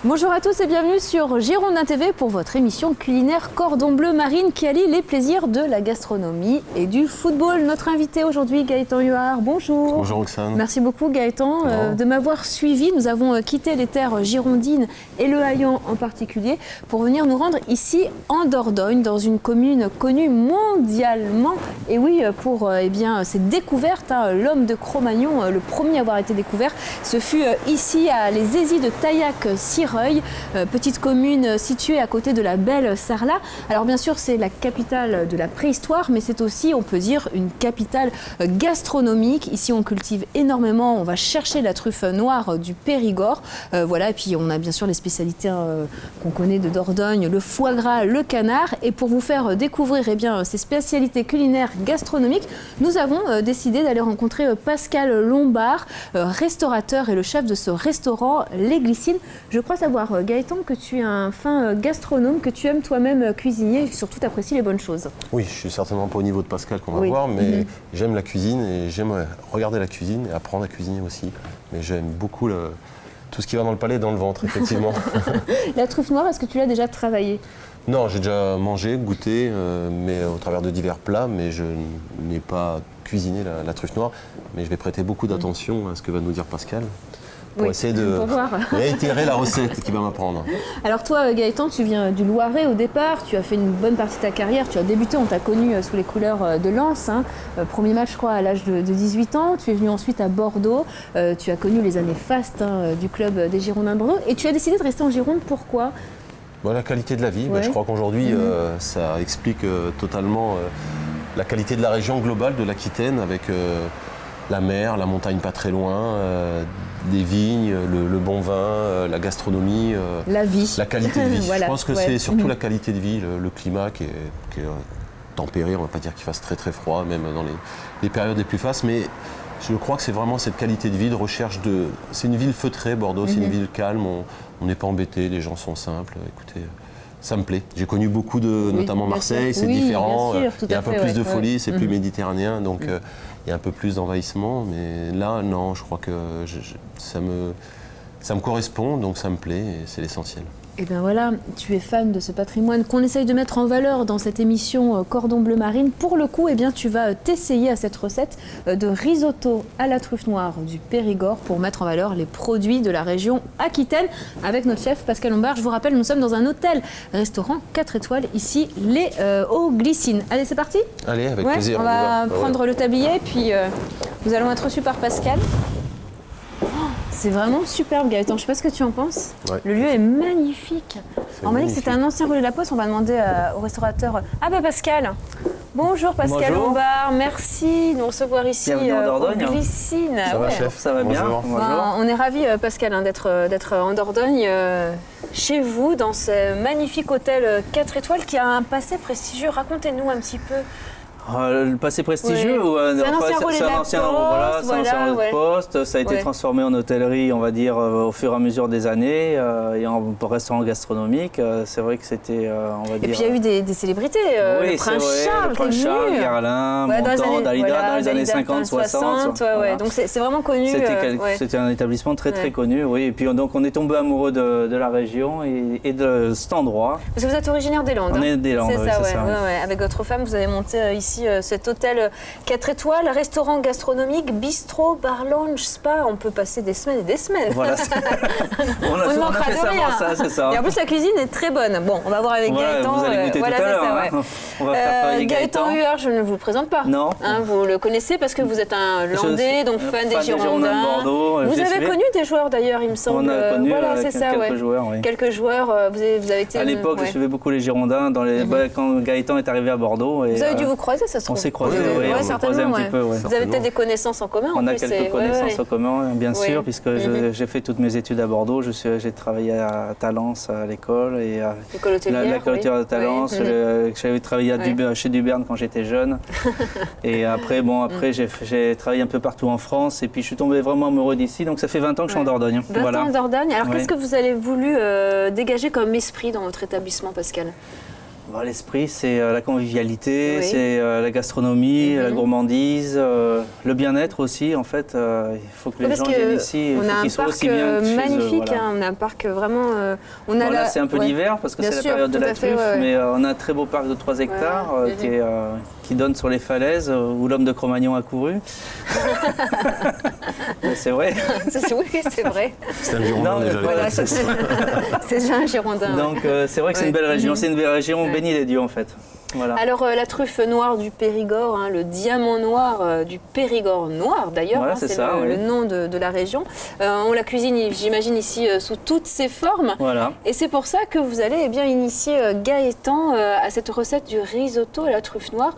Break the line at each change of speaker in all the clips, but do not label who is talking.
Bonjour à tous et bienvenue sur Girondin TV pour votre émission culinaire Cordon Bleu Marine qui allie les plaisirs de la gastronomie et du football. Notre invité aujourd'hui, Gaëtan Huard, bonjour.
Bonjour Roxane.
Merci beaucoup Gaëtan de m'avoir suivi. Nous avons quitté les terres girondines et le Haillan en particulier pour venir nous rendre ici en Dordogne, dans une commune connue mondialement. Et oui, pour cette découverte, l'homme de Cro-Magnon, le premier à avoir été découvert, ce fut ici à les Aisies de Taillac-Sireuil, petite commune située à côté de la belle Sarlat. Alors bien sûr, c'est la capitale de la préhistoire, mais c'est aussi, on peut dire, une capitale gastronomique. Ici, on cultive énormément, on va chercher la truffe noire du Périgord. Voilà, et puis on a bien sûr les spécialités qu'on connaît de Dordogne, le foie gras, le canard. Et pour vous faire découvrir ces spécialités culinaires gastronomiques, nous avons décidé d'aller rencontrer Pascal Lombard, restaurateur et le chef de ce restaurant, Les Glycines. Je crois savoir, Gaëtan, que tu es un fin gastronome, que tu aimes toi-même cuisiner et surtout t'apprécies les bonnes choses.
Oui, je suis certainement pas au niveau de Pascal qu'on va voir, mais j'aime la cuisine et j'aime regarder la cuisine et apprendre à cuisiner aussi. Mais j'aime beaucoup tout ce qui va dans le palais et dans le ventre, effectivement.
La truffe noire, est-ce que tu l'as déjà travaillée ?
Non, j'ai déjà mangé, goûté, mais au travers de divers plats, mais je n'ai pas cuisiné la truffe noire. Mais je vais prêter beaucoup d'attention à ce que va nous dire Pascal. Pour essayer de réitérer la recette qu'il va m'apprendre.
Alors toi, Gaëtan, tu viens du Loiret au départ, tu as fait une bonne partie de ta carrière, tu as débuté, on t'a connu sous les couleurs de Lens, premier match je crois à l'âge de 18 ans, tu es venu ensuite à Bordeaux, tu as connu les années fastes du club des Girondins de Bordeaux et tu as décidé de rester en Gironde, pourquoi ?
La qualité de la vie, je crois qu'aujourd'hui ça explique totalement la qualité de la région globale de l'Aquitaine avec la mer, la montagne pas très loin, des vignes, le bon vin, la gastronomie,
la vie,
la qualité de vie.
Voilà.
Je pense que c'est surtout la qualité de vie, le climat qui est tempéré, on ne va pas dire qu'il fasse très très froid, même dans les périodes les plus fastes, mais je crois que c'est vraiment cette qualité de vie, de recherche de... C'est une ville feutrée, Bordeaux, c'est une ville calme, on n'est pas embêté, les gens sont simples, écoutez... Ça me plaît. J'ai connu beaucoup notamment Marseille, c'est différent. Il y a un peu plus de folie, c'est plus méditerranéen, donc il y a un peu plus d'envahissement. Mais là, non, je crois que ça me correspond, donc ça me plaît et c'est l'essentiel.
Et bien voilà, tu es fan de ce patrimoine qu'on essaye de mettre en valeur dans cette émission Cordon Bleu Marine. Pour le coup, tu vas t'essayer à cette recette de risotto à la truffe noire du Périgord pour mettre en valeur les produits de la région aquitaine avec notre chef Pascal Lombard. Je vous rappelle, nous sommes dans un hôtel-restaurant 4 étoiles, ici, les Glycines. Allez, c'est parti ?
Allez, avec plaisir.
On va prendre le tablier, puis nous allons être reçus par Pascal. C'est vraiment superbe, Gaëtan. Je ne sais pas ce que tu en penses. Le lieu est magnifique. On m'a dit que c'était un ancien rue de la Poste. On va demander au restaurateur. Pascal. Bonjour Pascal Lombard. Merci de nous recevoir ici aux Glycines.
Ça va, chef ?
Ça va bien.
Bonjour. On est ravis, Pascal, d'être en Dordogne, chez vous, dans ce magnifique hôtel 4 étoiles qui a un passé prestigieux. Racontez-nous un petit peu.
Le passé prestigieux ou
c'est un ancien relais
de poste, ça a été transformé en hôtellerie, on va dire, au fur et à mesure des années, et en restaurant gastronomique. C'est vrai que c'était, on va dire...
Et puis il y a eu des célébrités, le Prince Charles,
le Prince Charles, Guerlain, Montand, Dalida, dans les années 50-60.
Donc c'est vraiment connu.
C'était un établissement très très connu, oui. Et puis donc on est tombé amoureux de la région et de cet endroit.
Parce que vous êtes originaire des Landes.
On est des Landes,
c'est ça. Avec votre femme, vous avez monté ici cet hôtel 4 étoiles, restaurant gastronomique, bistrot, bar lounge, spa. On peut passer des semaines et des semaines.
Voilà, on a fait ça, c'est ça.
Et en plus, la cuisine est très bonne. Bon, on va voir avec Gaëtan.
Vous allez goûter tout à l'heure. On va faire travailler
Gaëtan Huard, je ne vous le présente pas.
Non.
Vous le connaissez parce que vous êtes un Landais, donc fan des Girondins.
Bordeaux,
vous avez connu des joueurs d'ailleurs, il me semble.
On a connu
quelques
joueurs, oui.
Quelques joueurs, vous avez été...
À l'époque, je suivais beaucoup les Girondins quand Gaëtan est arrivé à Bordeaux.
Vous avez dû vous croiser, ça se trouve.
On s'est croisés, on s'est croisés un petit peu.
Vous avez peut-être des connaissances en commun.
On a quelques connaissances en commun, bien sûr, puisque j'ai fait toutes mes études à Bordeaux. J'ai travaillé à Talence à l'école et à l'école hôtelière de Talence. J'avais travaillé chez Duberne quand j'étais jeune. Et après, j'ai travaillé un peu partout en France. Et puis je suis tombé vraiment amoureux d'ici. Donc ça fait 20 ans que je suis en Dordogne.
20 ans en Dordogne. Alors qu'est-ce que vous avez voulu dégager comme esprit dans votre établissement, Pascal ?
L'esprit, c'est la convivialité, c'est la gastronomie, la gourmandise, le bien-être aussi. En fait, il faut que les gens viennent ici, qu'ils soient aussi bien chez
magnifique,
eux. Voilà.
On a un parc vraiment.
Là, c'est un peu l'hiver parce que c'est la période de la truffe, mais on a un très beau parc de 3 hectares qui donne sur les falaises où l'homme de Cro-Magnon a couru. C'est vrai.
Oui, c'est vrai.
C'est un Girondin déjà.
Voilà, c'est déjà un Girondin.
Donc c'est vrai que c'est une belle région. C'est une belle région bénie des dieux en fait. Voilà.
Alors la truffe noire du Périgord, le diamant noir du Périgord noir d'ailleurs,
voilà,
c'est le nom de la région. On la cuisine, j'imagine, ici sous toutes ses formes.
Voilà.
Et c'est pour ça que vous allez initier Gaëtan à cette recette du risotto à la truffe noire,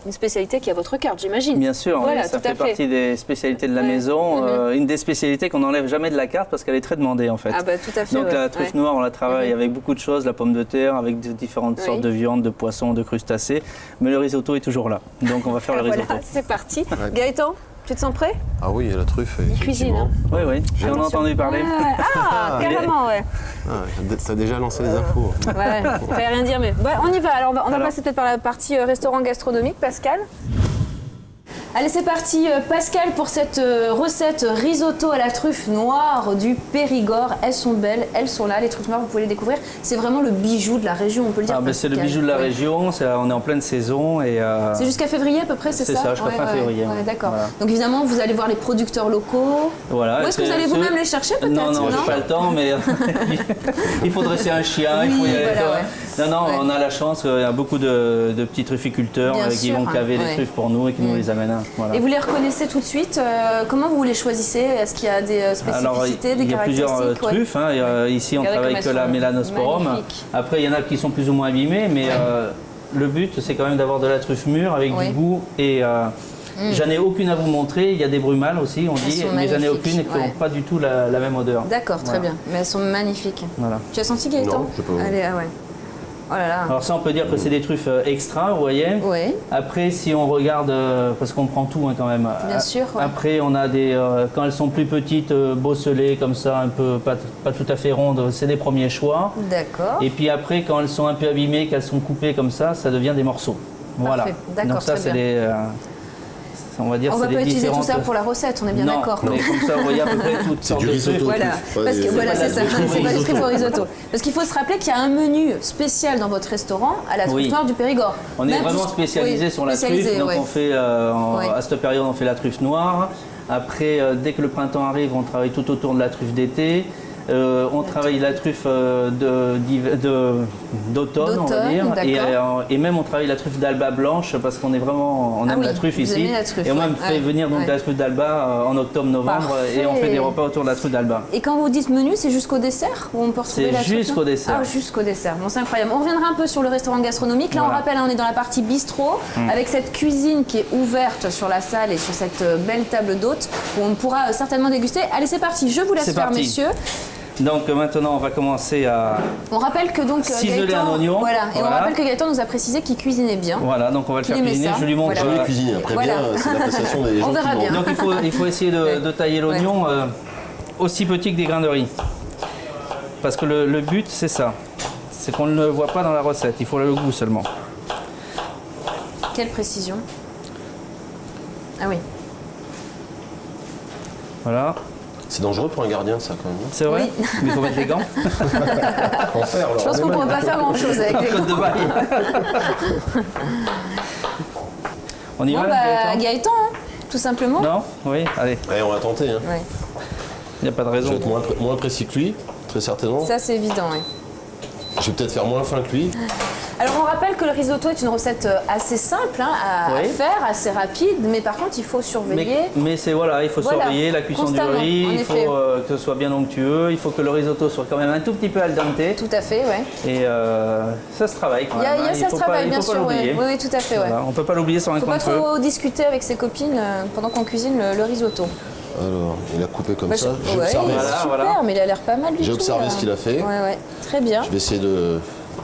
une spécialité qui est à votre carte, j'imagine.
Bien sûr, voilà, ça fait partie des spécialités de la maison, une des spécialités qu'on n'enlève jamais de la carte parce qu'elle est très demandée en fait.
Ah bah tout à fait.
Donc la truffe noire, on la travaille avec beaucoup de choses, la pomme de terre, avec différentes sortes de viande, de poissons, de crustacés, mais le risotto est toujours là. Donc on va faire le risotto.
Voilà, c'est parti. Gaëtan, tu te sens prêt?
Ah oui, la truffe,
il cuisine. Hein.
Oui, j'en ai entendu parler.
Carrément, ouais.
T'as déjà lancé les infos.
Ouais, fallait rien dire, mais on y va. Alors on va passer peut-être par la partie restaurant gastronomique, Pascal. Allez, c'est parti, Pascal, pour cette recette risotto à la truffe noire du Périgord. Elles sont belles, elles sont là, les truffes noires, vous pouvez les découvrir. C'est vraiment le bijou de la région, on peut le dire.
C'est le bijou de la région, on est en pleine saison.
C'est jusqu'à février à peu près, c'est ça?
C'est ça, jusqu'à fin février.
D'accord. Voilà. Donc évidemment, vous allez voir les producteurs locaux.
Voilà.
Où est-ce que vous allez vous-même les chercher peut-être?
Non, j'ai pas le temps, mais il faut dresser un chien, il faut y aller. Non, on a la chance, il y a beaucoup de petits trufficulteurs qui vont caver les truffes pour nous et qui nous les amènent. Voilà.
Et vous les reconnaissez tout de suite? Comment vous les choisissez? Est-ce qu'il y a des spécificités, des caractéristiques?
Il y a plusieurs truffes. Ici, on travaille que la Melanosporum. Après, il y en a qui sont plus ou moins abîmées, mais le but, c'est quand même d'avoir de la truffe mûre avec du goût. Et j'en ai aucune à vous montrer. Il y a des brumales aussi, on dit, mais j'en ai aucune et qui n'ont pas du tout la même odeur.
D'accord, très bien. Mais elles sont magnifiques. Voilà. Tu as senti, Gaëtan?
Non, je sais pas.
Allez, Oh là là.
Alors ça, on peut dire que c'est des truffes extra, vous voyez.
Oui.
Après, si on regarde, parce qu'on prend tout quand même.
Bien sûr.
Après, on a des, quand elles sont plus petites, bosselées comme ça, un peu pas tout à fait rondes, c'est des premiers choix.
D'accord.
Et puis après, quand elles sont un peu abîmées, qu'elles sont coupées comme ça devient des morceaux. Voilà.
D'accord.
Donc ça, c'est des on va dire,
on va pas utiliser tout ça pour la recette, on est bien d'accord.
Non, mais comme ça, vous voyez à peu près toutes sortes de trucs.
Voilà, parce que voilà, c'est ça, c'est pas du truffe au risotto. Parce qu'il faut se rappeler qu'il y a un menu spécial dans votre restaurant à la truffe noire du Périgord.
On est vraiment spécialisé sur la truffe, donc on fait, à cette période, on fait la truffe noire. Après, dès que le printemps arrive, on travaille tout autour de la truffe d'été. On travaille la truffe d'automne, on va dire, et même on travaille la truffe d'Alba blanche parce qu'on est vraiment, on aime la truffe ici. Et on même fait venir donc la truffe d'Alba en octobre-novembre et on fait des repas autour de la truffe d'Alba.
Et quand vous dites menu, c'est jusqu'au dessert ou on peut retrouver la truffe?
C'est jusqu'au dessert.
Ah, jusqu'au dessert. Bon, c'est incroyable. On reviendra un peu sur le restaurant gastronomique. Là, on rappelle, on est dans la partie bistrot avec cette cuisine qui est ouverte sur la salle et sur cette belle table d'hôtes où on pourra certainement déguster. Allez, c'est parti. Je vous laisse faire, messieurs.
Donc maintenant, on va commencer à
rappelle que donc
ciseler un oignon.
Et on rappelle que Gaëtan nous a précisé qu'il cuisinait bien.
Voilà, donc on va le faire cuisiner. Je lui montre.
Je vais cuisiner. Après bien, c'est l'appréciation des gens.
On verra bien.
Donc il faut essayer de tailler l'oignon aussi petit que des grains de riz. Parce que le but, c'est ça. C'est qu'on ne le voit pas dans la recette. Il faut le goût seulement.
Quelle précision. Ah oui.
Voilà.
C'est dangereux pour un gardien, ça, quand même.
C'est vrai, mais il faut mettre les gants.
Je pense qu'on ne pourrait pas faire grand-chose avec les gants.
On y va,
Gaëtan, tout simplement.
Non? Oui, allez.
Allez, on va tenter. Il
n'y a pas de raison.
Je vais être moins précis que lui, très certainement.
Ça, c'est évident,
Je vais peut-être faire moins fin que lui.
Alors on rappelle que le risotto est une recette assez simple à faire, assez rapide, mais par contre il faut surveiller.
Mais c'est il faut surveiller la cuisson du riz, il faut que ce soit bien onctueux, il faut que le risotto soit quand même un tout petit peu al dente.
Tout à fait,
Et ça se travaille quand même.
Ça se travaille, bien sûr. Oui, tout à fait.
Voilà, on ne peut pas l'oublier sur un coin de feu.
Il ne faut pas trop discuter avec ses copines pendant qu'on cuisine le risotto.
Alors, il a coupé comme ça. J'ai
observé. Super, mais il a l'air pas mal du tout.
J'ai observé ce qu'il a fait.
Ouais, très bien.
Je vais essayer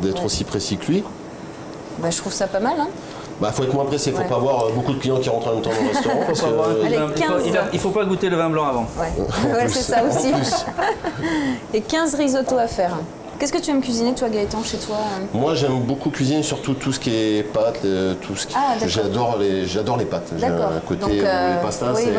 d'être aussi précis que lui.
Je trouve ça pas mal.
Faut être moins pressé, il ne faut pas avoir beaucoup de clients qui rentrent en même temps dans le restaurant. Parce que,
il ne faut pas goûter le vin blanc avant.
C'est ça aussi. Et 15 risottos à faire. Qu'est-ce que tu aimes cuisiner, toi, Gaëtan, chez toi?
Moi, j'aime beaucoup cuisiner, surtout tout ce qui est pâtes, tout ce qui... j'adore les pâtes. J'ai un côté les pastas, c'est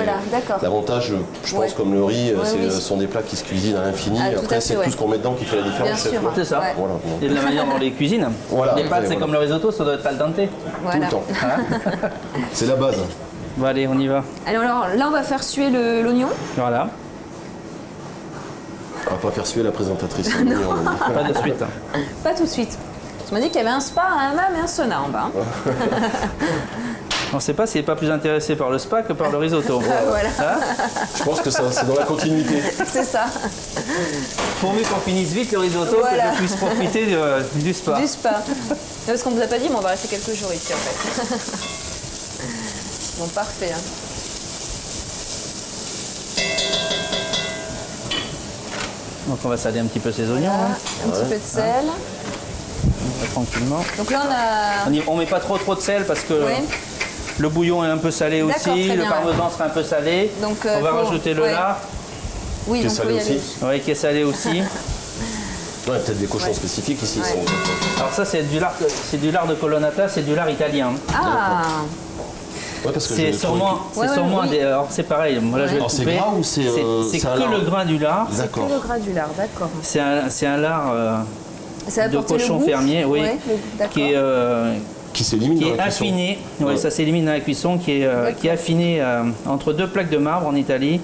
l'avantage, je pense, comme le riz, ce sont des plats qui se cuisinent à l'infini. Après, c'est tout ce qu'on met dedans qui fait la différence.
Bien sûr.
C'est ça. Voilà. Et de la manière dont on les cuisine. Les pâtes, c'est comme le risotto, ça doit être al dente.
Tout le temps. C'est la base.
Bon, allez, on y va.
Alors là, on va faire suer l'oignon.
Voilà.
On va pas faire suer la présentatrice.
Pas de suite.
Pas tout de suite. Tu m'as dit qu'il y avait un spa, un hammam et un sauna en bas.
On ne sait pas s'il n'est pas plus intéressé par le spa que par le risotto.
Voilà.
Je pense que c'est dans la continuité.
C'est ça.
Pourvu qu'on finisse vite le risotto, que je puisse profiter du spa.
Du spa. Parce qu'on ne vous a pas dit, mais on va rester quelques jours ici en fait. Bon, parfait. Hein.
Donc on va saler un petit peu ces oignons.
Voilà, un petit peu de sel.
Tranquillement.
Donc là
on met pas trop de sel parce que le bouillon est un peu salé aussi, le parmesan sera un peu salé. Donc, on va rajouter le lard.
Oui,
qui est salé aussi.
Oui, qui est salé aussi.
Il y a peut-être des cochons spécifiques ici.
Alors ça c'est du lard de Colonnata, c'est du lard italien.
Ah.
Ouais, parce que
c'est sûrement alors c'est pareil, moi là je vais le couper.
C'est gras ou c'est
que le grain du lard.
C'est que le gras du lard, d'accord.
C'est un lard de cochon fermier,
qui s'élimine dans la cuisson.
Affiné, ça s'élimine dans la cuisson, qui est affiné entre 2 plaques de marbre en Italie,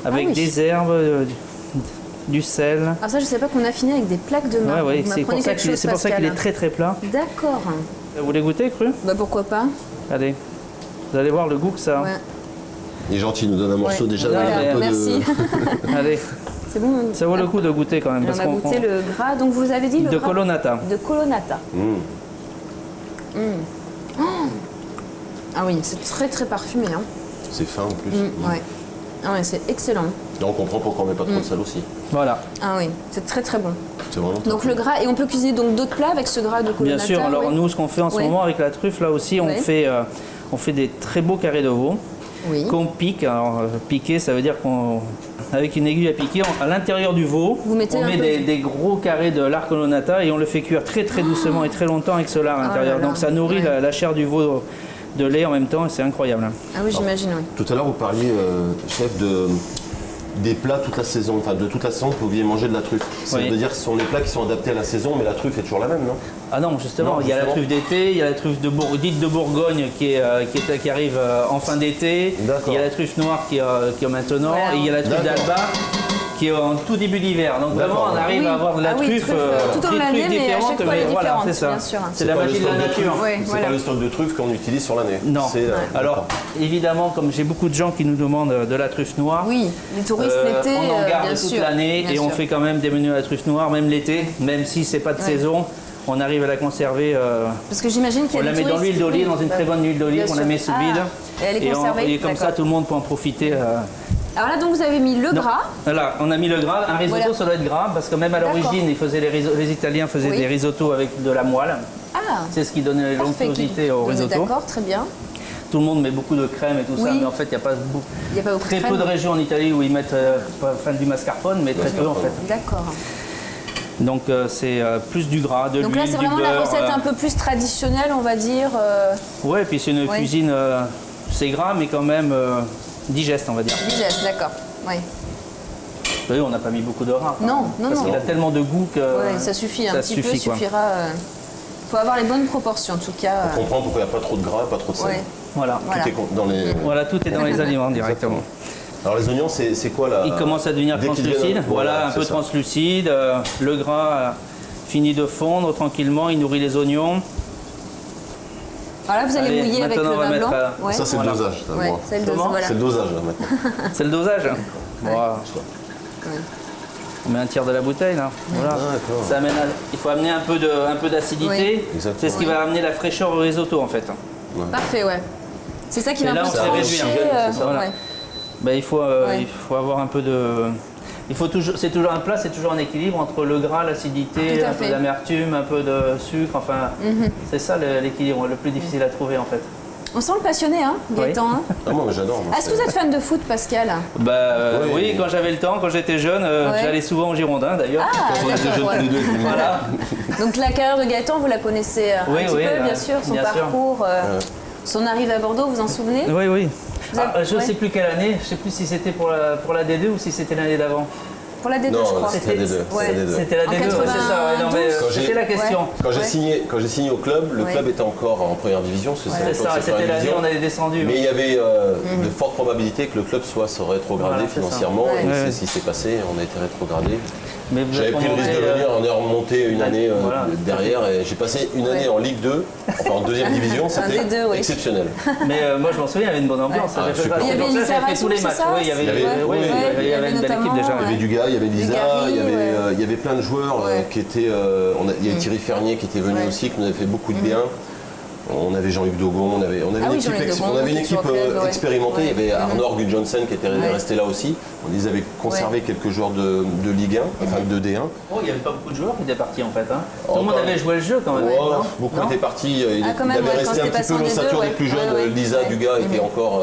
avec des herbes, du sel.
Alors ça je sais pas qu'on affinait avec des plaques de marbre.
C'est pour ça qu'il est très très plat.
D'accord.
Vous voulez goûter, Cru?
Bah pourquoi pas.
Allez. Vous allez voir le goût que ça a.
Il est gentil, il nous donne un morceau déjà.
Merci.
Allez.
C'est bon.
Ça vaut le coup de goûter quand même.
On va goûter le gras. Donc vous avez dit le
de
gras
Colonnata.
De Colonnata. Oh. Ah oui, c'est très très parfumé. Hein.
C'est fin en plus.
Ah ouais, c'est excellent.
Là, on comprend pourquoi on met pas trop de sel aussi.
Voilà.
Ah oui, c'est très très bon.
C'est vraiment
donc le gras, et on peut cuisiner donc d'autres plats avec ce gras de Colonnata.
Bien sûr, alors nous ce qu'on fait en ce moment avec la truffe là aussi, on fait des très beaux carrés de veau qu'on pique. Alors piquer, ça veut dire qu'avec une aiguille à piquer, à l'intérieur du veau, on met des gros carrés de lard Colonnata et on le fait cuire très très doucement et très longtemps avec ce lard à l'intérieur. Donc ça nourrit la chair du veau de lait en même temps et c'est incroyable.
Ah oui, j'imagine, oui.
Tout à l'heure, vous parliez, chef, des plats toute la saison, enfin de toute la saison que vous pouviez manger de la truffe. Ça veut dire que ce sont des plats qui sont adaptés à la saison, mais la truffe est toujours la même, non?
Ah non, justement, il y a la truffe d'été, il y a la truffe dite de Bourgogne qui arrive en fin d'été, il y a la truffe noire qui est maintenant, et il y a la truffe d'Alba qui est en tout début d'hiver. Donc vraiment, on arrive à avoir de la truffe
tout au long de l'année, mais à chaque fois elle est différente,
c'est ça.
Bien sûr.
C'est la magie de la nature.
C'est pas le stock de truffes qu'on utilise sur l'année.
Non. Alors, évidemment, comme j'ai beaucoup de gens qui nous demandent de la truffe noire,
oui, les touristes l'été,
on en garde toute l'année et on fait quand même des menus à la truffe noire, même l'été, même si c'est pas de saison. On arrive à la conserver.
Parce que j'imagine qu'il y a
on la met dans l'huile d'olive, dans une très bonne huile d'olive, on la met sous vide.
Et elle est conservée.
Et comme ça, tout le monde peut en profiter.
Alors là, donc vous avez mis le gras.
Là, on a mis le gras. Un risotto, ça doit être gras, parce que même à l'origine, les Italiens faisaient des risottos avec de la moelle.
Ah.
C'est ce qui donnait l'onctuosité au risotto.
D'accord, très bien.
Tout le monde met beaucoup de crème et tout ça, mais en fait, il n'y a pas beaucoup. Très peu de régions en Italie où ils mettent du mascarpone, mais très peu en fait.
D'accord.
Donc c'est plus du gras, de l'huile, du beurre.
Donc là, c'est vraiment la recette un peu plus traditionnelle, on va dire.
Ouais, puis c'est une cuisine, c'est gras, mais quand même digeste, on va dire.
Digeste, d'accord. Oui.
Vous voyez, on n'a pas mis beaucoup de gras.
Non.
Parce qu'il a tellement de goût que.
Oui, ça suffit, un petit peu suffira. Il faut avoir les bonnes proportions, en tout cas.
On comprend pourquoi il n'y a pas trop de gras, pas trop de sel.
Voilà.
Tout est dans les.
Voilà, tout est dans les aliments directement.
Alors les oignons, c'est quoi là?
Ils commencent à devenir translucides. Voilà, un peu translucide. Le gras finit de fondre tranquillement. Il nourrit les oignons.
Alors là, vous allez mouiller avec le vin blanc.
Ça, c'est le dosage.
C'est le
dosage là maintenant.
C'est le dosage. Voilà. On met un tiers de la bouteille là. Voilà. Ça amène il faut amener un peu d'acidité. C'est ce qui va amener la fraîcheur au risotto en fait.
Parfait, ouais. C'est ça qui va un peu
trancher. Il faut avoir un peu de. C'est toujours un plat, c'est toujours un équilibre entre le gras, l'acidité, un peu d'amertume, un peu de sucre. Enfin, c'est ça l'équilibre le plus difficile à trouver en fait.
On sent le passionné, hein, Gaëtan. Hein.
Ah, moi j'adore.
Est-ce que vous êtes fan de foot, Pascal?
Oui, quand j'avais le temps, quand j'étais jeune, j'allais souvent au Girondin d'ailleurs.
On était jeunes tous les deux.
Voilà.
Donc la carrière de Gaëtan, vous la connaissez un petit peu, bien sûr, son parcours, son arrivée à Bordeaux, vous en souvenez?
Oui, oui. Je ne sais plus quelle année, je ne sais plus si c'était pour la D2 ou si c'était l'année d'avant.
Pour la D2,
non,
je crois.
C'était la D2.
C'était la D2, c'est ça. C'était la question.
Quand j'ai signé au club, le club était encore en première division.
C'est ça, c'était l'année où on est descendu.
Mais il y avait de fortes probabilités que le club se rétrogradé financièrement. Et c'est ce qui s'est passé, on a été rétrogradé. J'avais pris le risque de venir, on est remonté une année derrière et j'ai passé une année en Ligue 2, enfin en deuxième division, c'était exceptionnel.
Mais moi je m'en souviens, il y avait une bonne ambiance.
Il y avait Lisa
tous les matchs. Il y avait une belle équipe déjà.
Il y avait Dugas, il y avait Lisa, il y avait plein de joueurs qui étaient. Il y avait Thierry Fernier qui était venu aussi, qui nous avait fait beaucoup de bien. On avait Jean-Luc Dogon, on avait une équipe expérimentée. Il y avait Arnor Gudjonsen qui était resté là aussi. On les avait conservé quelques joueurs de Ligue 1, enfin de D1.
Oh, il n'y avait pas beaucoup de joueurs qui étaient partis en fait. Tout le monde avait joué le jeu quand même.
Beaucoup étaient partis. Il avait resté un petit peu l'ossature des plus jeunes. Lisa, Dugas était encore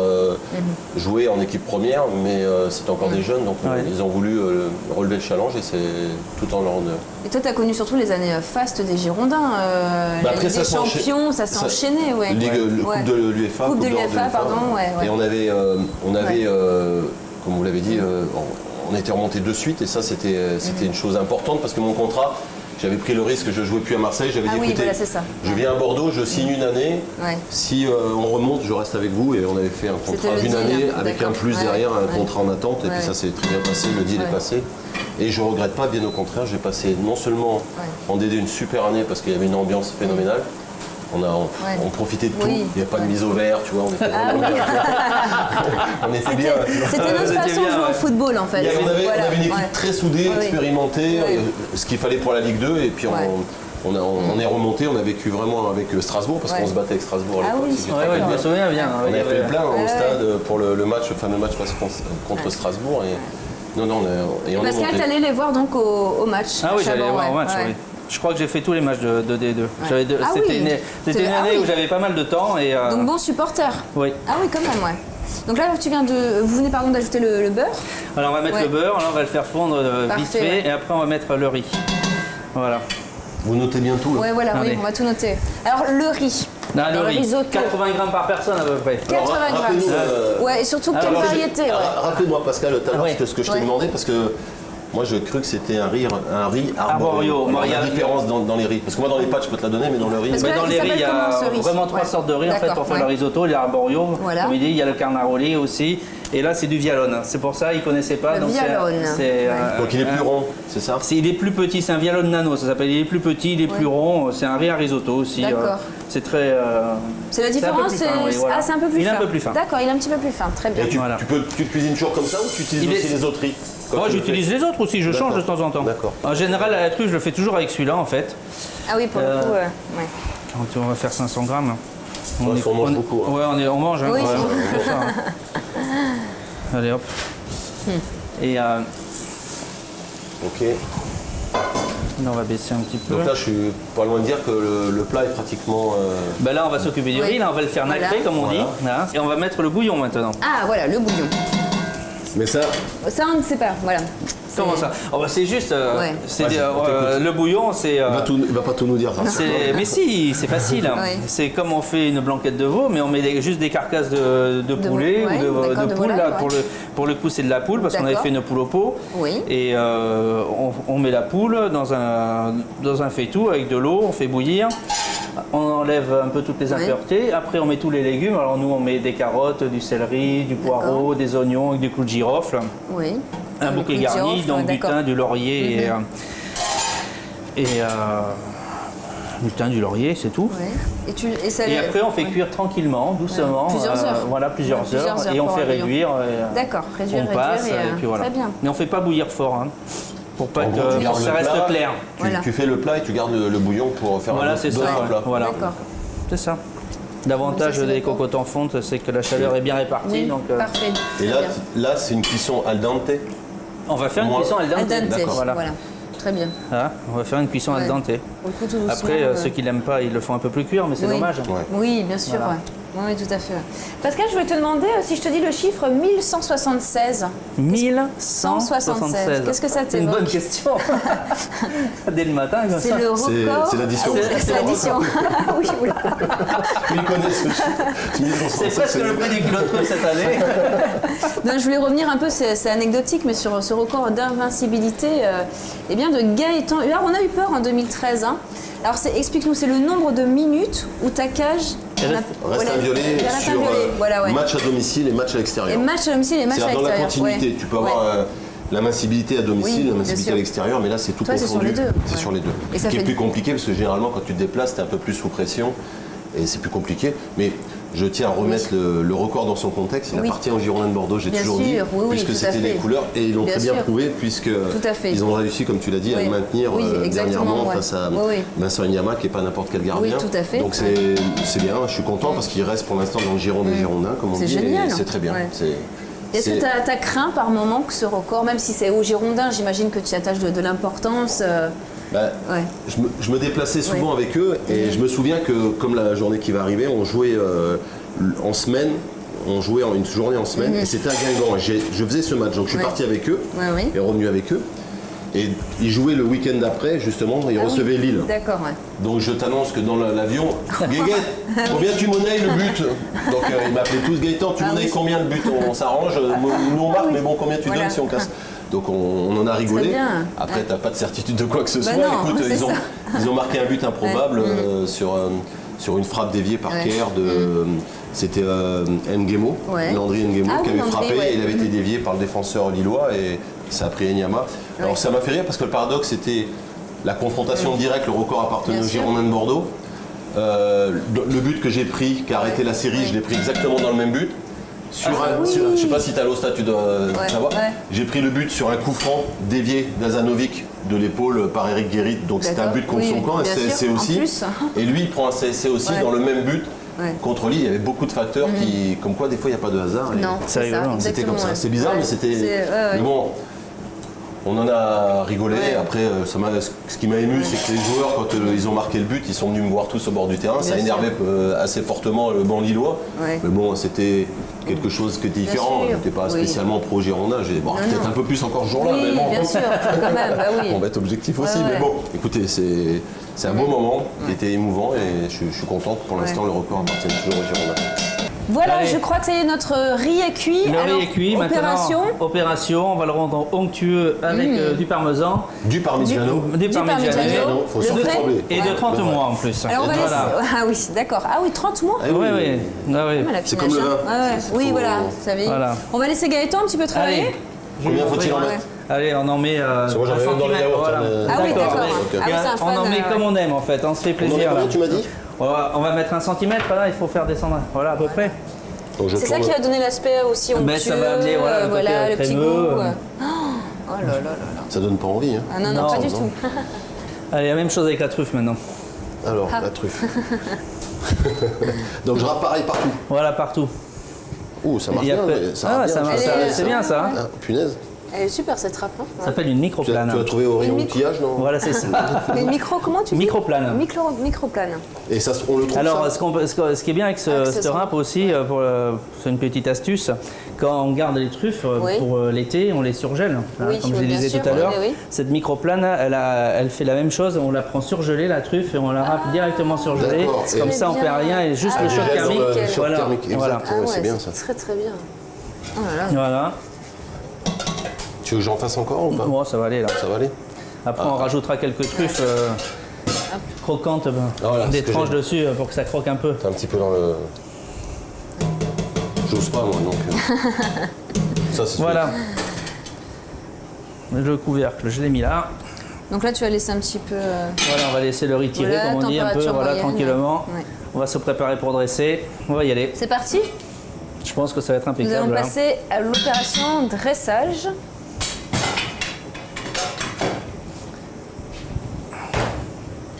joué en équipe première, mais c'était encore des jeunes, donc ils ont voulu relever le challenge et c'est tout en leur honneur.
Et toi, tu as connu surtout les années fastes des Girondins. La Ligue des Champions, ça s'est enchaîné.
Coupe de l'UEFA.
Coupe de l'UEFA, pardon.
Et on avait comme vous l'avez dit, on était remonté de suite et ça c'était une chose importante parce que mon contrat, j'avais pris le risque, je ne jouais plus à Marseille, j'avais dit écoutez, je viens à Bordeaux, je signe une année, si on remonte, je reste avec vous et on avait fait un contrat d'une année avec un plus derrière, un contrat en attente et puis ça s'est très bien passé, le deal est passé. Et je ne regrette pas, bien au contraire, j'ai passé non seulement en DD une super année parce qu'il y avait une ambiance phénoménale, on profitait de tout, il n'y a pas de mise au vert, tu vois, on était on était bien.
C'était notre façon de jouer au football en fait.
On avait une équipe très soudée, expérimentée, ce qu'il fallait pour la Ligue 2 et puis on est remonté, on a vécu vraiment avec Strasbourg parce qu'on se battait avec Strasbourg à l'époque.
Je me souviens bien.
On avait fait le plein au stade pour le fameux match contre Strasbourg. Et
Pascal, t'allais les voir donc au match.
Ah oui, j'allais les voir au match, oui. Je crois que j'ai fait tous les matchs de D2. C'était une année où j'avais pas mal de temps.
Donc bon supporter.
Oui.
Ah oui, quand même, ouais. Donc là, vous venez d'ajouter le beurre.
Alors on va mettre le beurre, alors on va le faire fondre vite fait et après on va mettre le riz. Voilà.
Vous notez bien tout.
Oui, voilà, on va tout noter. Alors le riz.
Non, le riz, risotto. 80 grammes par personne à peu près.
80 grammes. Et surtout quelle variété.
Rappelez-moi Pascal, tout à l'heure, ce que je t'ai demandé parce que moi, je crus que c'était un riz arborio. Il y a une différence dans les riz. Parce que moi, dans les pâtes, je peux te la donner, mais dans le riz...
Mais dans les riz, il y a vraiment 3 sortes de riz en fait, pour faire le risotto. Il y a arborio, comme il dit, il y a le carnaroli aussi. Et là, c'est du vialone. C'est pour ça, ils ne connaissaient pas.
Donc
il est plus rond, c'est ça?
Il est plus petit, c'est un vialone nano, ça s'appelle. Il est plus petit, il est plus rond. C'est un riz à risotto aussi.
D'accord.
C'est très...
C'est la différence, c'est un peu plus fin.
Il est un peu plus fin.
D'accord, il est un petit peu plus fin, très bien.
Tu cuisines toujours comme ça ou tu utilises aussi les autres riz?
Moi, j'utilise les autres aussi, je change de temps en temps. En général, à la truffe, je le fais toujours avec celui-là, en fait.
Ah oui, pour le coup,
Quand on va faire 500 grammes.
On mange beaucoup.
Ouais, on mange.
Oui.
Allez, hop. Et...
Ok.
Là, on va baisser un petit peu.
Donc là, je suis pas loin de dire que le plat est pratiquement...
Ben là, on va s'occuper du riz, là, on va le faire nacré, comme on dit. Là. Et on va mettre le bouillon maintenant.
Ah, voilà, le bouillon.
Mais ça...
Ça, on ne sait pas, voilà.
Comment ça? C'est juste... le bouillon, c'est...
Il va pas tout nous dire.
Mais si, c'est facile. C'est comme on fait une blanquette de veau, mais on met juste des carcasses de poulet ou de poule. Là, pour le coup, c'est de la poule, parce qu'on avait fait une poule au pot. Et on met la poule dans un faitout avec de l'eau, on fait bouillir. On enlève un peu toutes les impuretés. Après, on met tous les légumes. Alors nous, on met des carottes, du céleri, du poireau, des oignons, du clou de girofle.
Oui.
Un bouquet garni, donc du thym, du laurier et du thym, du laurier, c'est tout.
Et
après, on fait cuire tranquillement, doucement.
Plusieurs heures.
Voilà, plusieurs heures. Et on fait réduire.
D'accord, réduire,
on passe, et puis voilà.
Très bien.
Mais on ne fait pas bouillir fort, pour pas que ça reste clair.
Tu fais le plat et tu gardes le bouillon pour faire un autre plat.
Voilà, c'est ça. L'avantage des cocottes en fonte, c'est que la chaleur est bien répartie. Donc,
parfait.
Et là c'est une cuisson al dente.
On va faire une cuisson al dente.
D'accord, voilà. Très bien.
On va faire une cuisson al dente.
On le coud tout doucement.
Après, ceux qui l'aiment pas, ils le font un peu plus cuire, mais c'est dommage.
Ouais. Oui, bien sûr. Voilà. Oui, tout à fait. Pascal, je voulais te demander si je te dis le chiffre 1176.
1176.
Qu'est-ce que ça t'évoque?
Une bonne question. Dès le matin, comme ça.
C'est le record.
C'est l'addition.
C'est l'addition. Oui, oui.
Il connaît ce chiffre.
C'est presque le prix du kilo de truffe cette année.
Non, je voulais revenir un peu, c'est anecdotique, mais sur ce record d'invincibilité de Gaëtan Huard. On a eu peur en 2013. Hein. Alors, explique-nous, c'est le nombre de minutes où ta cage
reste inviolée sur match à domicile et match à l'extérieur.
Et match à domicile et match à l'extérieur.
Dans la continuité, tu peux avoir l'invincibilité à domicile, l'invincibilité à l'extérieur, mais là c'est tout confondu.
C'est sur les deux.
C'est sur les deux.
Et
ce qui est plus compliqué parce que généralement quand tu te déplaces, tu es un peu plus sous pression et c'est plus compliqué. Mais je tiens à remettre le record dans son contexte. Il appartient aux Girondins de Bordeaux, j'ai toujours dit, puisque c'était les couleurs et ils l'ont très bien prouvé puisqu'ils ont réussi, comme tu l'as dit, à le maintenir dernièrement face à Vincent Inyama qui n'est pas n'importe quel gardien.
Oui, tout à fait.
Donc c'est bien, je suis content parce qu'il reste pour l'instant dans le giron des Girondins, comme on dit.
C'est génial.
C'est très bien.
Est-ce que tu as craint par moment que ce record, même si c'est aux Girondins, j'imagine que tu y attaches de l'importance
je me déplaçais souvent avec eux et je me souviens que comme la journée qui va arriver, on jouait en semaine, une journée en semaine et c'était à Guingamp. Je faisais ce match, donc je suis parti avec eux et revenu avec eux. Et ils jouaient le week-end d'après, justement, ils recevaient Lille.
D'accord,
Donc je t'annonce que dans l'avion, Guéguette, combien tu monnaies le but? Donc ils m'appelaient tous Gaëtan, tu monnaies combien le but? On s'arrange, nous on marque, mais bon, combien tu donnes si on casse? Donc on en a rigolé. Après, tu n'as pas de certitude de quoi que ce soit.
Non,
écoute, ils ont marqué un but improbable sur une frappe déviée par Kerr de. C'était Nguemo, Landry Nguemo, qui avait frappé. Il avait été dévié par le défenseur lillois et ça a pris Enyama. Alors ça m'a fait rire parce que le paradoxe, c'était la confrontation directe, le record appartenait aux Girondins de Bordeaux. Le but que j'ai pris, qui a arrêté la série, je l'ai pris exactement dans le même but. Je ne sais pas si tu as l'Osta, tu dois savoir. J'ai pris le but sur un coup franc dévié d'Azanovic de l'épaule par Eric Guérit. Donc c'était un but contre son camp, un CSC aussi. Et lui, il prend un CSC aussi dans le même but. Contre Lille, il y avait beaucoup de facteurs qui, comme quoi des fois il n'y a pas de hasard.
Non, c'est ça.
C'était comme ça. C'est bizarre, mais c'était. Mais bon, on en a rigolé. Après, ce qui m'a ému, c'est que les joueurs, quand ils ont marqué le but, ils sont venus me voir tous au bord du terrain. Ça énervait assez fortement le banc lillois. Mais bon, c'était quelque chose qui était différent. Je n'étais pas spécialement pro-Girondin. Peut-être un peu plus encore ce jour-là.
Oui,
mais bon,
bien sûr, quand même.
On va être objectif aussi. Mais bon, écoutez, c'est un beau moment qui était émouvant et je suis content que pour l'instant le record appartienne toujours aux Girondins.
Voilà, allez. Je crois que ça y est, notre riz est cuit.
Le riz est cuit, opération, on va le rendre onctueux avec du parmesan.
Du parmigiano.
Du parmigiano.
Faut surtout trembler.
Et de 30 mois en plus.
Alors on va laisser... Ah oui, d'accord. Ah oui, 30 mois.
Oui.
C'est comme le vin.
Oui, voilà. On va laisser Gaëtan un petit peu travailler.
Combien faut-il en mettre?
Allez, on en met
moi j'en mets dans les yaourts.
Ah oui, d'accord. On en met comme on aime en fait, on se fait plaisir.
Combien tu m'as dit?
On va mettre 1 centimètre, là, il faut faire descendre. Voilà, à peu près.
C'est ça qui va donner l'aspect aussi onctueux.
Ça va amener le
petit goût. Oh là là.
Ça donne pas envie.
Ah non, pas du tout.
Allez, la même chose avec la truffe maintenant.
Alors, la truffe. Donc je râpe pareil partout.
Voilà, partout.
Ouh, ça marche bien.
C'est bien ça.
Punaise.
Elle est super cette râpe.
Ça s'appelle une microplane.
Tu l'as trouvé au rayon outillage, non?
Voilà, c'est ça.
Une micro, comment tu dis?
Microplane.
Microplane.
Et ça, on le trouve.
Alors, ce qui est bien avec cette râpe aussi, c'est une petite astuce, quand on garde les truffes pour l'été, on les surgèle. Comme je le disais tout à l'heure, cette microplane, elle fait la même chose, on la prend surgelée, la truffe, et on la râpe directement surgelée. Comme ça, on perd rien, et juste le choc thermique.
Voilà. C'est bien ça.
Très très bien.
Voilà.
Tu veux que j'en fasse encore ou pas?
Bon, ça va aller là.
Ça va aller.
Après, on rajoutera quelques truffes croquantes, des tranches dessus pour que ça croque un peu.
T'es un petit peu dans le. J'ose pas moi donc. Ça c'est.
Voilà. Le couvercle, je l'ai mis là.
Donc là, tu vas laisser un petit peu.
Voilà, on va laisser le riz tirer, comme on dit, un peu, tranquillement. On va se préparer pour dresser. On va y aller.
C'est parti?
Je pense que ça va être impeccable.
Nous allons passer à l'opération dressage.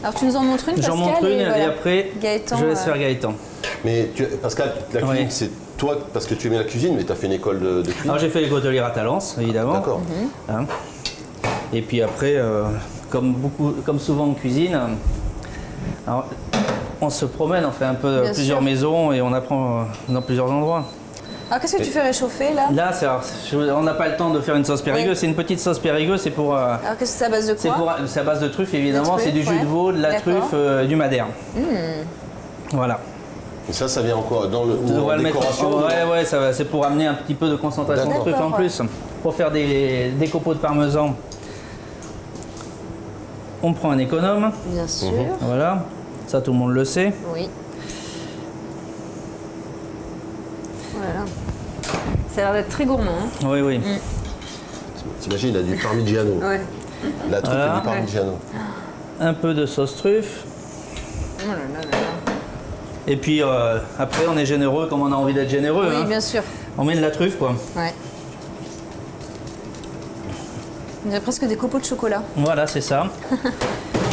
Alors tu nous en montres une, Pascal?
J'en montre une et après
Gaëtan,
je laisse faire Gaëtan.
Mais Pascal, la cuisine, c'est toi parce que tu aimais la cuisine, mais tu as fait une école de cuisine?
Alors j'ai fait l'école de lire à Talence, évidemment.
D'accord.
Et puis après, comme souvent en cuisine, alors, on se promène, on fait un peu plusieurs maisons et on apprend dans plusieurs endroits.
Alors qu'est-ce que tu fais réchauffer là?
Là, on n'a pas le temps de faire une sauce Périgueux, c'est une petite sauce Périgueux, c'est pour...
Alors qu'est-ce que c'est à base de quoi?
C'est à base de truffe évidemment, c'est du jus de veau, de la truffe, du madère. Voilà.
Et ça vient encore dans le décoration.
Ouais, c'est pour amener un petit peu de concentration de truffe en plus. Pour faire des copeaux de parmesan, on prend un économe.
Bien sûr.
Voilà, ça tout le monde le sait.
Oui. Voilà. Ça a l'air d'être très gourmand. Hein.
Oui.
T'imagines, il a du parmigiano.
Ouais.
La truffe et du parmigiano.
Un peu de sauce truffe.
Oh là là là là.
Et puis après, on est généreux comme on a envie d'être généreux.
Oui, bien sûr.
On met de la truffe, quoi.
Ouais. Il y a presque des copeaux de chocolat.
Voilà, c'est ça.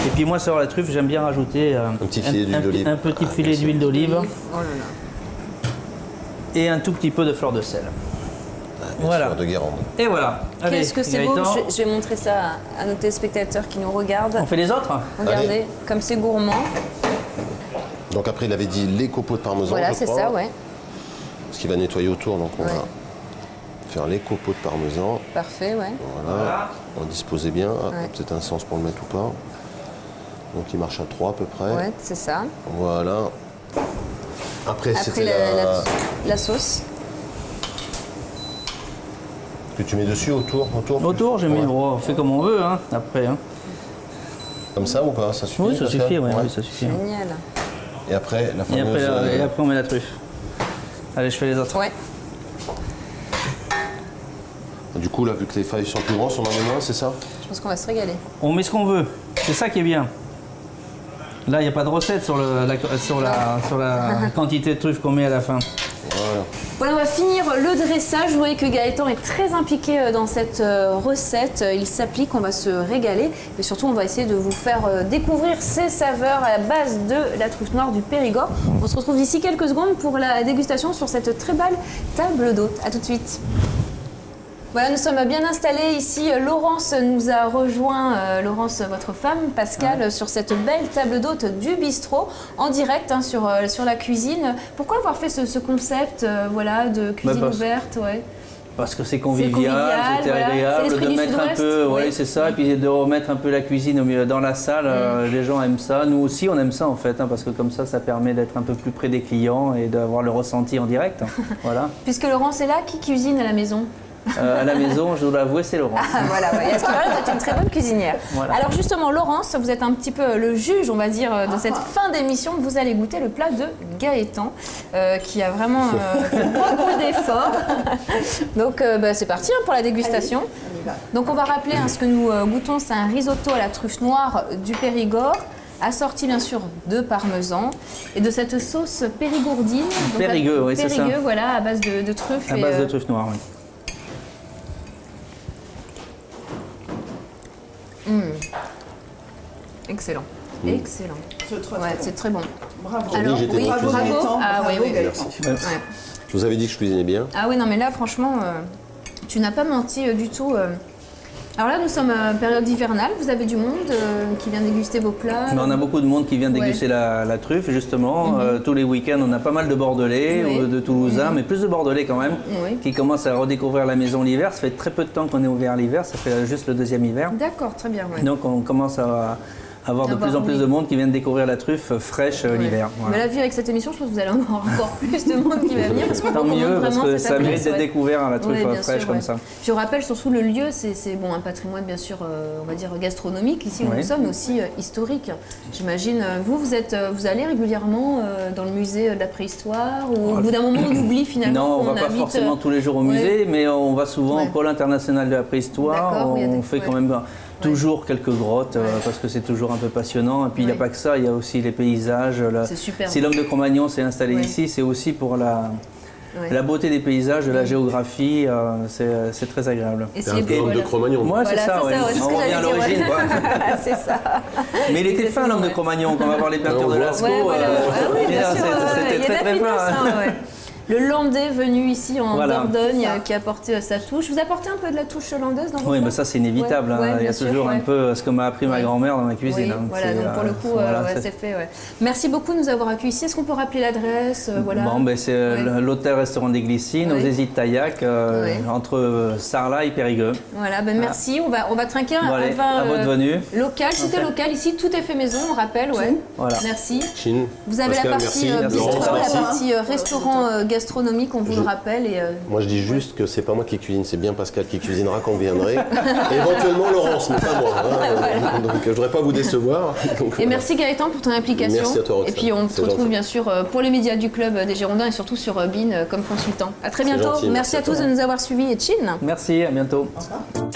Et puis moi, sur la truffe, j'aime bien rajouter
un petit filet d'huile d'olive.
Un petit filet d'huile d'olive.
Oh là là.
Et un tout petit peu de fleur de sel.
Voilà. De Guérande.
Et voilà.
Qu'est-ce que c'est beau. Je vais montrer ça à nos téléspectateurs qui nous regardent.
On fait les autres?
Regardez, comme c'est gourmand.
Donc après, il avait dit les copeaux de parmesan.
Voilà, c'est ça, ouais.
Parce qu'il va nettoyer autour, donc on va faire les copeaux de parmesan.
Parfait, ouais.
Voilà. On va disposer bien. Peut-être un sens pour le mettre ou pas. Donc il marche à 3 à peu près.
Ouais, c'est ça.
Voilà. Après c'était
la sauce.
Que tu mets dessus, autour
j'ai mis, on fait comme on veut, hein, après. Hein.
Comme ça ou pas? Ça suffit?
Oui, ça suffit, oui, ça suffit.
Génial.
Et après, la fameuse...
Et après, on met la truffe. Allez, je fais les autres.
Ouais.
Du coup, là, vu que les feuilles sont plus grosses, on en met moins, c'est ça?
Je pense qu'on va se régaler.
On met ce qu'on veut. C'est ça qui est bien. Là, il n'y a pas de recette sur la quantité de truffes qu'on met à la fin.
Voilà, on va finir le dressage. Vous voyez que Gaëtan est très impliqué dans cette recette. Il s'applique, on va se régaler. Et surtout, on va essayer de vous faire découvrir ces saveurs à la base de la truffe noire du Périgord. On se retrouve d'ici quelques secondes pour la dégustation sur cette très belle table d'hôte. A tout de suite. Voilà, nous sommes bien installés ici. Laurence nous a rejoint, Laurence, votre femme, Pascal, sur cette belle table d'hôte du bistrot, en direct sur la cuisine. Pourquoi avoir fait ce concept de cuisine ouverte?
Parce que c'est convivial, c'était agréable de mettre un peu, c'est ça, et puis de remettre un peu la cuisine dans la salle. Les gens aiment ça, nous aussi on aime ça en fait, parce que comme ça permet d'être un peu plus près des clients et d'avoir le ressenti en direct. Voilà.
Puisque Laurence est là, qui cuisine à la maison?
À la maison, je dois l'avouer, c'est Laurence.
Ah, voilà, ouais. Est-ce que vous êtes une très bonne cuisinière? Voilà. Alors justement, Laurence, vous êtes un petit peu le juge, on va dire, de cette fin d'émission. Vous allez goûter le plat de Gaëtan, qui a vraiment fait beaucoup d'efforts. Donc c'est parti pour la dégustation. Allez. Donc on va rappeler ce que nous goûtons, c'est un risotto à la truffe noire du Périgord, assorti bien sûr de parmesan et de cette sauce périgourdine.
Périgueux, oui, c'est ça.
Périgueux, voilà, à base de truffe.
À base de truffe noire, oui.
Excellent, excellent. C'est très bon.
Bravo.
Alors, bravo. Ah oui,
merci. Je vous avais dit que je cuisinais bien.
Ah oui, non, mais là, franchement, tu n'as pas menti du tout. Alors là, nous sommes en période hivernale. Vous avez du monde qui vient déguster vos plats?
Mais on a beaucoup de monde qui vient déguster la truffe, justement. Tous les week-ends, on a pas mal de Bordelais, de Toulousains, mais plus de Bordelais quand même, qui commencent à redécouvrir la maison l'hiver. Ça fait très peu de temps qu'on est ouvert l'hiver, ça fait juste le 2e hiver.
D'accord, très bien.
Donc on commence à avoir de plus en plus de monde qui viennent découvrir la truffe fraîche l'hiver.
Voilà. Mais là, vu avec cette émission, je pense que vous allez avoir encore plus de monde qui va venir.
Tant mieux, parce que ça mérite d'être découvert, la truffe fraîche comme ça.
Je rappelle surtout le lieu, c'est un patrimoine bien sûr, on va dire gastronomique ici où nous sommes, mais aussi historique. J'imagine, vous allez régulièrement dans le musée de la préhistoire, ou au bout d'un moment on oublie finalement.
Non, on ne va pas forcément tous les jours au musée, mais on va souvent au pôle international de la préhistoire. On fait quand même toujours quelques grottes, parce que c'est toujours un peu passionnant. Et puis il n'y a pas que ça, il y a aussi les paysages. Si l'homme de Cro-Magnon s'est installé ici, c'est aussi pour la beauté des paysages, de la géographie, c'est très agréable.
C'est un peu l'homme de Cro-Magnon.
Moi, c'est ça, on revient à l'origine.
C'est ça.
Mais il était fin, l'homme de Cro-Magnon, quand on va voir les peintures de Lascaux.
C'était
C'était très très fin.
le Landais venu ici en Dordogne qui a apporté sa touche. Vous apportez un peu de la touche hollandaise dans votre
Oui, mais ça c'est inévitable. Il y a toujours un peu ce que m'a appris ma grand-mère dans ma cuisine.
Oui, voilà, donc pour le coup, c'est fait. Ouais. Merci beaucoup de nous avoir accueillis ici. Est-ce qu'on peut rappeler l'adresse
c'est l'hôtel-restaurant des Glycines, aux Hésites Taillac, entre Sarlat et Périgueux.
Voilà, merci. On va trinquer un vin local. C'était local ici, tout est fait maison, on rappelle. Voilà. Merci.
Chine.
Vous avez la partie bistrot, la partie restaurant gastronomique, on vous le rappelle.
Moi je dis juste que c'est pas moi qui cuisine, c'est bien Pascal qui cuisinera quand vous viendrez. Éventuellement Laurence, mais pas moi. Donc je voudrais pas vous décevoir.
Et merci Gaëtan pour ton implication.
Merci à toi Roxane.
Et puis on se retrouve bien sûr pour les médias du club des Girondins et surtout sur BIN comme consultant. À très bientôt. Merci à tous de nous avoir suivis et Chin.
Merci, à bientôt.
Au revoir.